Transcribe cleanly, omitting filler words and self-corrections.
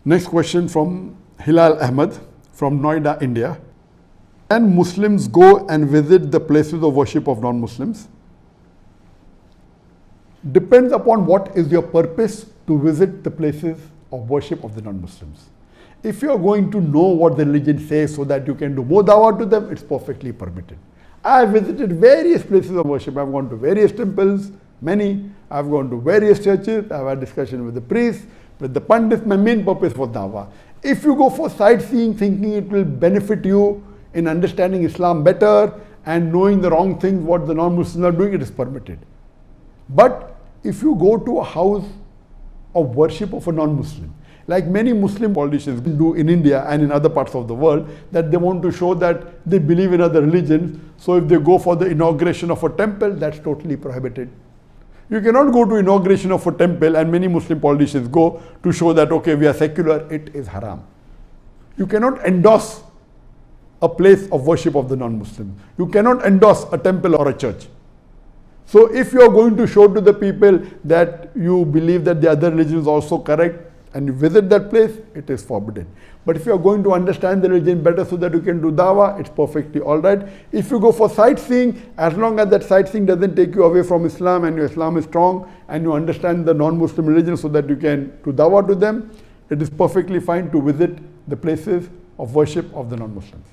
Next question from Hilal Ahmed from Noida, India. Can Muslims go and visit the places of worship of non-Muslims? Depends upon what is your purpose to visit the places of worship of the non-Muslims. If you are going to know what the religion says so that you can do more dawah to them, it's perfectly permitted. I have visited various places of worship. I've gone to various temples, many. I've gone to various churches. I've had discussion with the priests, with the pandits. My main purpose was dawah. If you go for sightseeing thinking it will benefit you in understanding Islam better and knowing the wrong things what the non-Muslims are doing, it is permitted. But if you go to a house of worship of a non-Muslim, like many Muslim politicians do in India and in other parts of the world, that they want to show that they believe in other religions, so if they go for the inauguration of a temple, that's totally prohibited. You cannot go to inauguration of a temple, and many Muslim politicians go to show that, okay, we are secular, it is haram. You cannot endorse a place of worship of the non-Muslims. You cannot endorse a temple or a church. So if you are going to show to the people that you believe that the other religion is also correct and you visit that place, it is forbidden. But if you are going to understand the religion better so that you can do dawah, it's perfectly all right. If you go for sightseeing, as long as that sightseeing doesn't take you away from Islam and your Islam is strong and you understand the non-Muslim religion so that you can do dawah to them, it is perfectly fine to visit the places of worship of the non-Muslims.